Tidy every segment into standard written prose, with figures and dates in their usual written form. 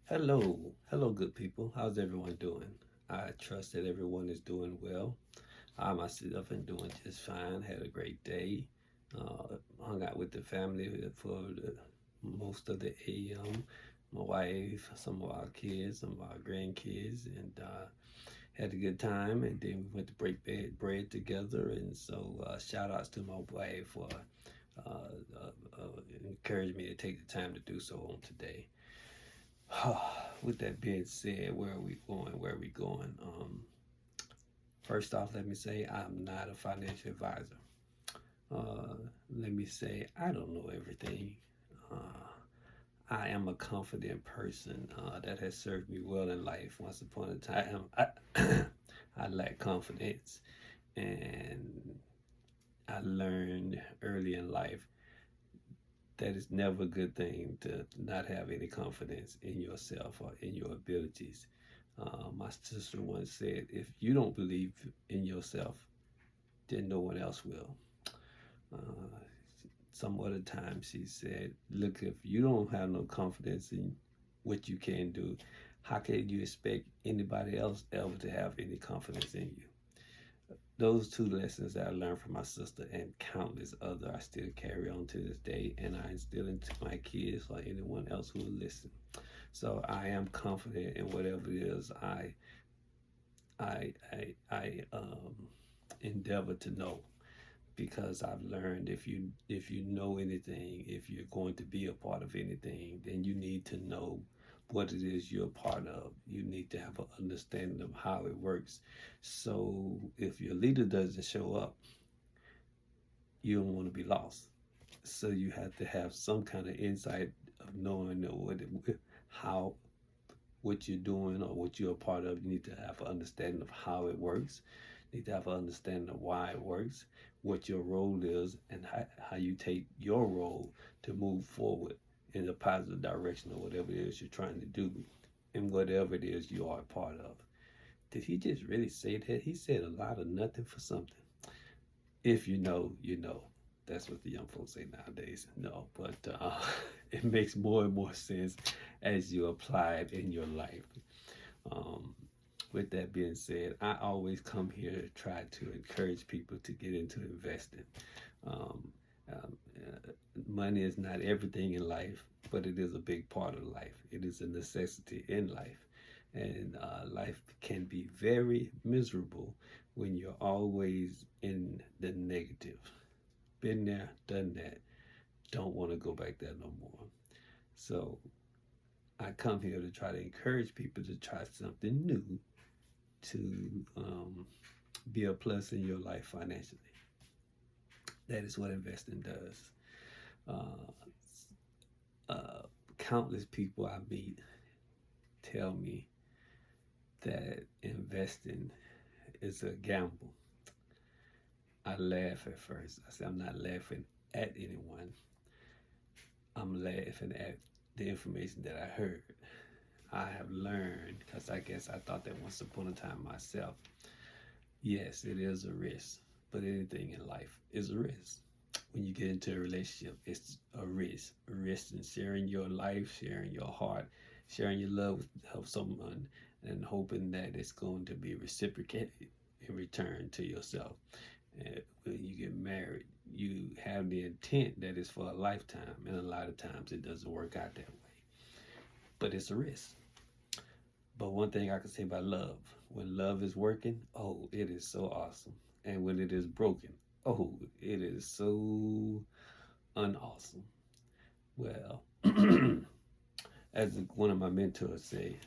Hello, good people. How's everyone doing? I trust that everyone is doing well. I myself am doing just fine. Had a great day. Hung out with the family for most of the AM. My wife, some of our kids, some of our grandkids, and had a good time. And then we went to break bread together. And so, shout outs to my wife for uh, encouraging me to take the time to do so on today. With that being said, where are we going? Where are we going? First off, let me say I'm not a financial advisor. Uh, Let me say I don't know everything. Uh, I am a confident person that has served me well in life. Once upon a time, I lacked confidence, and I learned early in life that it's never a good thing to not have any confidence in yourself or in your abilities. My sister once said, if you don't believe in yourself, then no one else will. Uh, some other time she said, look, if you don't have no confidence in what you can do, how can you expect anybody else ever to have any confidence in you? Those two lessons that I learned from my sister and countless other I still carry on to this day, and I instill into my kids or anyone else who will listen. So I am confident in whatever it is I endeavor to know, because I've learned if you know anything, if you're going to be a part of anything, then you need to know what it is you're a part of. You need to have an understanding of how it works. So if your leader doesn't show up, you don't want to be lost. So you have to have some kind of insight of knowing how what you're doing or what you're a part of. You need to have an understanding of how it works. You need to have an understanding of why it works, what your role is, and how you take your role to move forward in a positive direction or whatever it is you're trying to do and whatever it is you are a part of. Did he just really say that? He said a lot of nothing for something. If you know, you know. That's what the young folks say nowadays. No, but it makes more and more sense as you apply it in your life. Um, with that being said, I always come here to try to encourage people to get into investing. Um, Money is not everything in life, but it is a big part of life. It is a necessity in life. And life can be very miserable when you're always in the negative. Been there, done that. Don't want to go back there no more. So I come here to try to encourage people to try something new to be a plus in your life financially. That is what investing does. Uh, Countless people I meet tell me that investing is a gamble. I laugh at first. I say I'm not laughing at anyone. I'm laughing at the information that I heard. I have learned, because I guess I thought that once upon a time myself. Yes, it is a risk, but anything in life is a risk. When you get into a relationship, it's a risk. A risk in sharing your life, sharing your heart, sharing your love with someone, and hoping that it's going to be reciprocated in return to yourself. And when you get married, you have the intent that it's for a lifetime, and a lot of times it doesn't work out that way. But it's a risk. But one thing I can say about love, when love is working, oh, it is so awesome. And when it is broken, oh, it is so unawesome. Well, as one of my mentors say,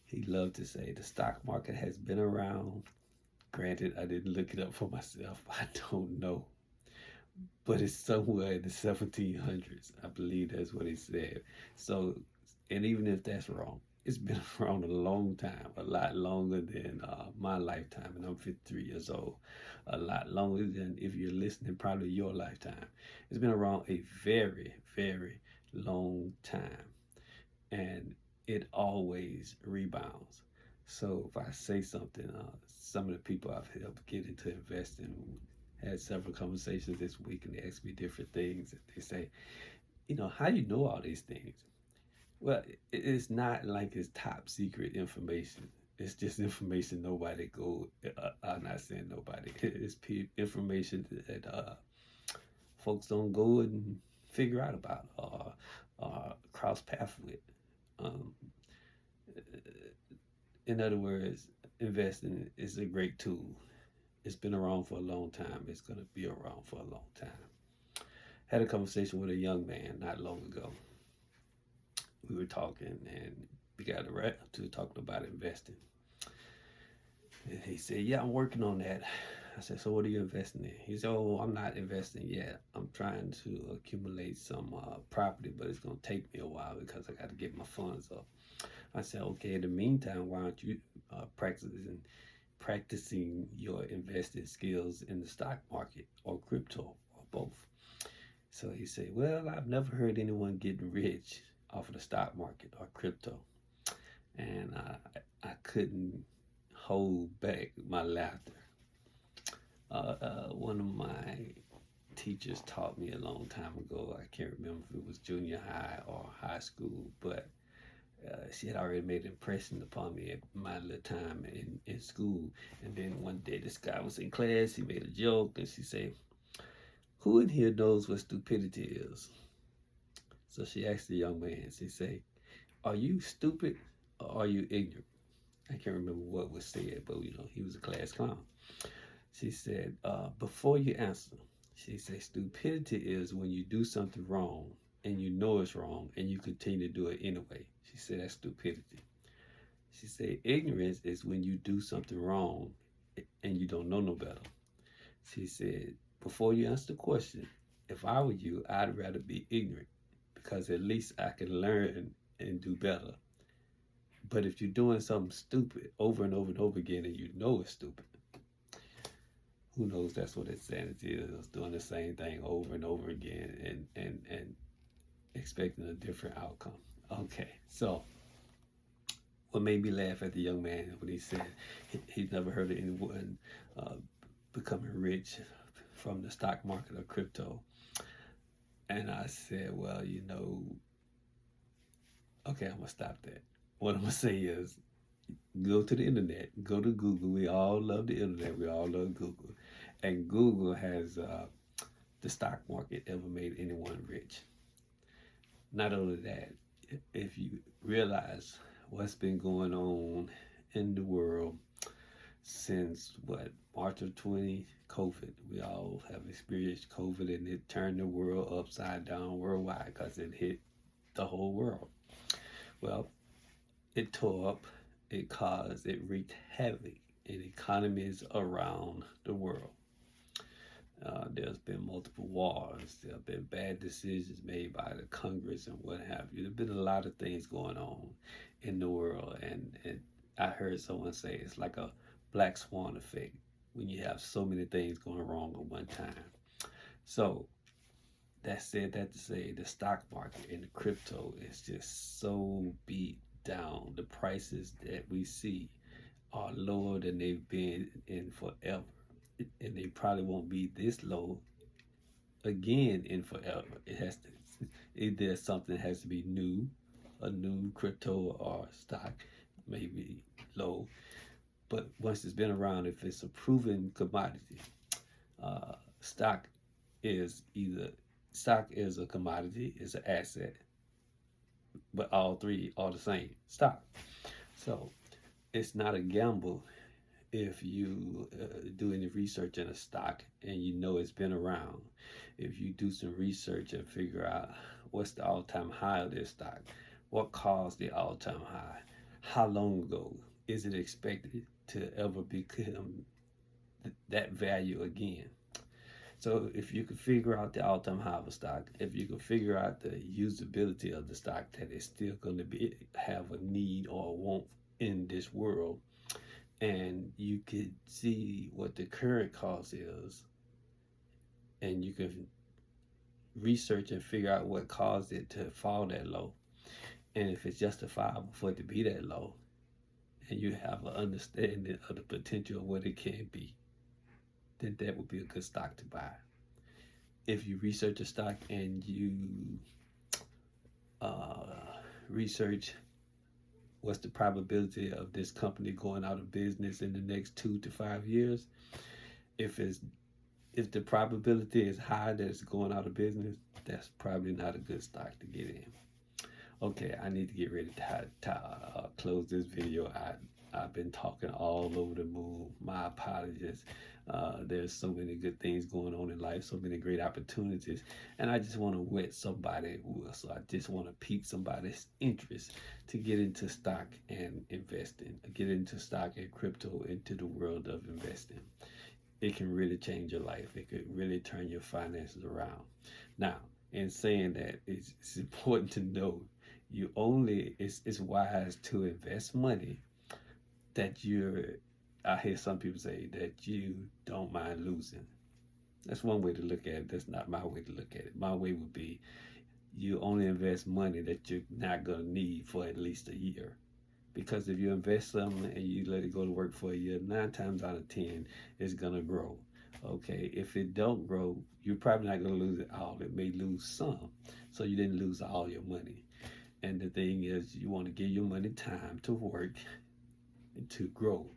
he loved to say, the stock market has been around. Granted, I didn't look it up for myself. I don't know. But it's somewhere in the 1700s. I believe that's what he said. So, and even if that's wrong, it's been around a long time, a lot longer than my lifetime, and I'm 53 years old. A lot longer than, if you're listening, probably your lifetime. It's been around a very, very long time, and it always rebounds. So if I say something, some of the people I've helped get into investing had several conversations this week, and they ask me different things. They say, how do you know all these things? Well, it's not like it's top secret information. It's just information nobody go. I'm not saying nobody. It's information that folks don't go and figure out about or cross paths with. Um, in other words, investing is a great tool. It's been around for a long time. It's going to be around for a long time. Had a conversation with a young man not long ago. We were talking and we got around to talking about investing. And he said, "Yeah, I'm working on that." I said, "So what are you investing in?" He said, "Oh, I'm not investing yet. I'm trying to accumulate some property, but it's going to take me a while because I got to get my funds up." I said, "Okay, in the meantime, why don't you practicing your investing skills in the stock market or crypto or both?" So he said, "Well, I've never heard anyone getting rich off of the stock market or crypto." And I couldn't hold back my laughter. One of my teachers taught me a long time ago. I can't remember if it was junior high or high school, but she had already made an impression upon me at my little time in school. And then one day this guy was in class, he made a joke, and she said, "Who in here knows what stupidity is?" So she asked the young man, she said, "Are you stupid or are you ignorant?" I can't remember what was said, but he was a class clown. She said, "Before you answer," she said, "stupidity is when you do something wrong and you know it's wrong and you continue to do it anyway." She said, "That's stupidity." She said, "Ignorance is when you do something wrong and you don't know no better." She said, "Before you answer the question, if I were you, I'd rather be ignorant because at least I can learn and do better. But if you're doing something stupid over and over and over again and you know it's stupid, who knows, that's what insanity is, doing the same thing over and over again and expecting a different outcome." Okay, so what made me laugh at the young man when he said he'd never heard of anyone uh, becoming rich from the stock market or crypto. And I said, "Well, okay, I'm gonna stop that. What I'm gonna say is go to the internet, go to Google. We all love the internet. We all love Google. And Google has the stock market ever made anyone rich. Not only that, if you realize what's been going on in the world since March of 20 COVID, we all have experienced COVID and it turned the world upside down worldwide because it hit the whole world. Well, it tore up, it wreaked havoc in economies around the world. There's been multiple wars. There have been bad decisions made by the Congress and what have you. There's been a lot of things going on in the world, and I heard someone say it's like a black swan effect when you have so many things going wrong at one time. So that to say the stock market and the crypto is just so beat down. The prices that we see are lower than they've been in forever, and they probably won't be this low again in forever. It has to. Either something has to be new, a new crypto or stock, maybe low. But once it's been around, if it's a proven commodity, stock is either stock is a commodity, is an asset, but all three are the same stock. So it's not a gamble if you do any research in a stock and you know it's been around. If you do some research and figure out what's the all-time high of this stock, what caused the all-time high, how long ago is it expected to ever become that value again. So if you could figure out the all-time high of a stock, if you could figure out the usability of the stock, that it's still going to have a need or a want in this world, and you could see what the current cost is, and you can research and figure out what caused it to fall that low, and if it's justifiable for it to be that low, and you have an understanding of the potential of what it can be, then that would be a good stock to buy. If you research a stock and you research what's the probability of this company going out of business in the next 2 to 5 years. If it's if the probability is high that it's going out of business, that's probably not a good stock to get in. Okay, I need to get ready to close this video. I've been talking all over the moon. My apologies. There's so many good things going on in life, so many great opportunities, and I just want to whet somebody will. So I just want to pique somebody's interest to get into stock and investing, get into stock and crypto, into the world of investing. It can really change your life. It could really turn your finances around. Now, in saying that, it's important to know it's wise to invest money that I hear some people say that you don't mind losing. That's one way to look at it. That's not my way to look at it. My way would be you only invest money that you're not going to need for at least a year. Because if you invest something and you let it go to work for a year, 9 times out of 10, it's going to grow. Okay, if it don't grow, you're probably not going to lose it all. It may lose some. So you didn't lose all your money. And the thing is, you want to give your money time to work and to grow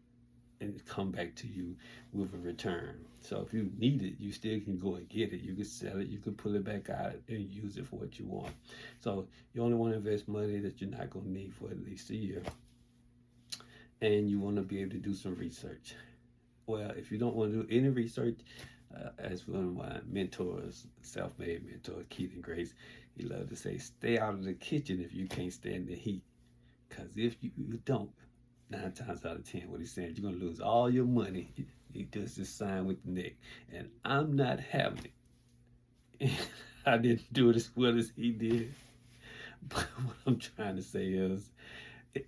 and come back to you with a return. So if you need it, you still can go and get it. You can sell it, you can pull it back out and use it for what you want. So you only want to invest money that you're not going to need for at least a year. And you want to be able to do some research. Well, if you don't want to do any research, as one of my mentors, self-made mentor, Keith Grace, he loved to say, stay out of the kitchen if you can't stand the heat. Because if you don't, 9 times out of 10, what he's saying, you're going to lose all your money. He does this sign with the neck. And I'm not having it. I didn't do it as well as he did. But what I'm trying to say is,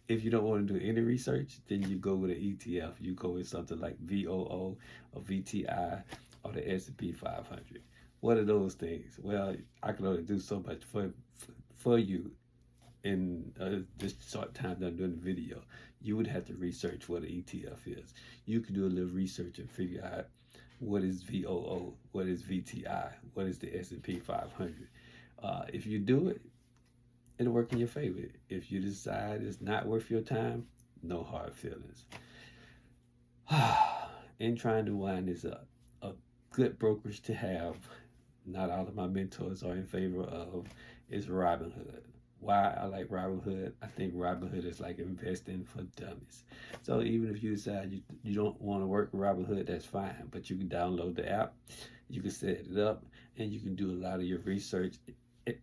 if you don't want to do any research, then you go with an ETF. You go with something like VOO or VTI or the S&P 500. What are those things? Well, I can only do so much for you in this short time that I'm doing the video. You would have to research what an ETF is. You can do a little research and figure out what is VOO, what is VTI, what is the S&P 500. If you do it, it'll work in your favor. If you decide it's not worth your time, no hard feelings. In trying to wind this up, a good brokerage to have, not all of my mentors are in favor of, is Robinhood. Why I like Robinhood? I think Robinhood is like investing for dummies. So even if you decide you don't want to work with Robinhood, that's fine. But you can download the app, you can set it up, and you can do a lot of your research.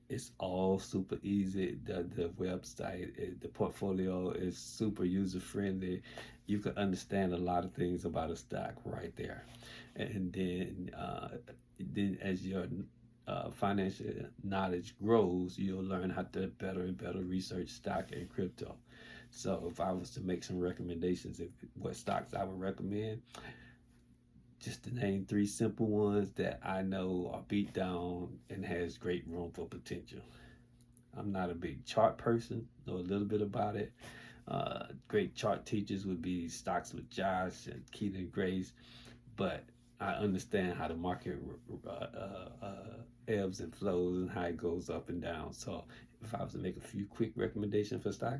It's all super easy. The website, the portfolio is super user friendly. You can understand a lot of things about a stock right there. And then as your financial knowledge grows, you'll learn how to better and better research stock and crypto. So if I was to make some recommendations of what stocks I would recommend, just to name 3 simple ones that I know are beat down and has great room for potential. I'm not a big chart person, know a little bit about it. Great chart teachers would be Stocks with Josh and Keith Grace, but I understand how the market ebbs and flows and how it goes up and down. So if I was to make a few quick recommendations for stock,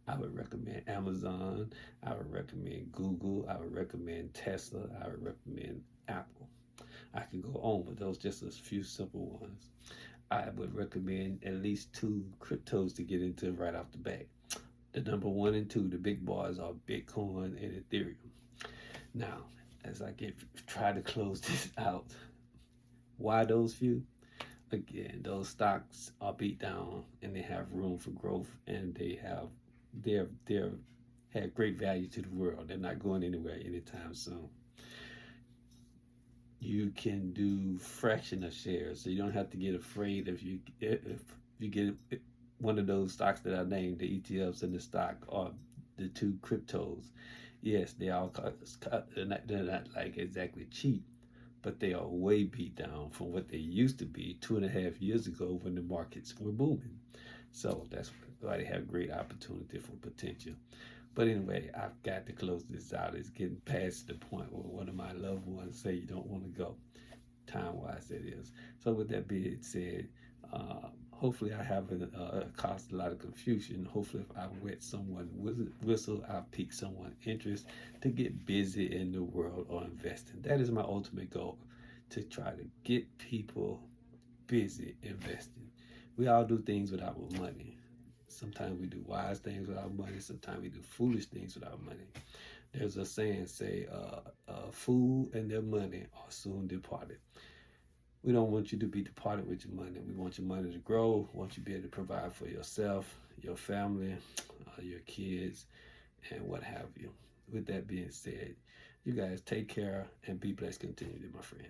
I would recommend Amazon, I would recommend Google, I would recommend Tesla, I would recommend Apple. I can go on, but those just a few simple ones. I would recommend at least 2 cryptos to get into right off the bat. The number 1 and 2, the big boys, are Bitcoin and Ethereum. Now, as I try to close this out, why those few? Again, those stocks are beat down and they have room for growth, and they're have great value to the world. They're not going anywhere anytime soon. You can do fraction of shares, so you don't have to get afraid if you get one of those stocks that I named, the ETFs and the stock, or the 2 cryptos. Yes, they're not like exactly cheap, but they are way beat down from what they used to be 2.5 years ago when the markets were booming. So that's why they have great opportunity for potential. But anyway, I've got to close this out. It's getting past the point where one of my loved ones say you don't want to go. Time-wise, that is. So with that being said, Hopefully, I haven't caused a lot of confusion. Hopefully, if I wet someone whistle, I've piqued someone's interest to get busy in the world or investing. That is my ultimate goal, to try to get people busy investing. We all do things with our money. Sometimes we do wise things with our money. Sometimes we do foolish things with our money. There's a saying, say, a fool and their money are soon departed. We don't want you to be departed with your money. We want your money to grow. We want you to be able to provide for yourself, your family, your kids, and what have you. With that being said, you guys take care and be blessed continually, my friend.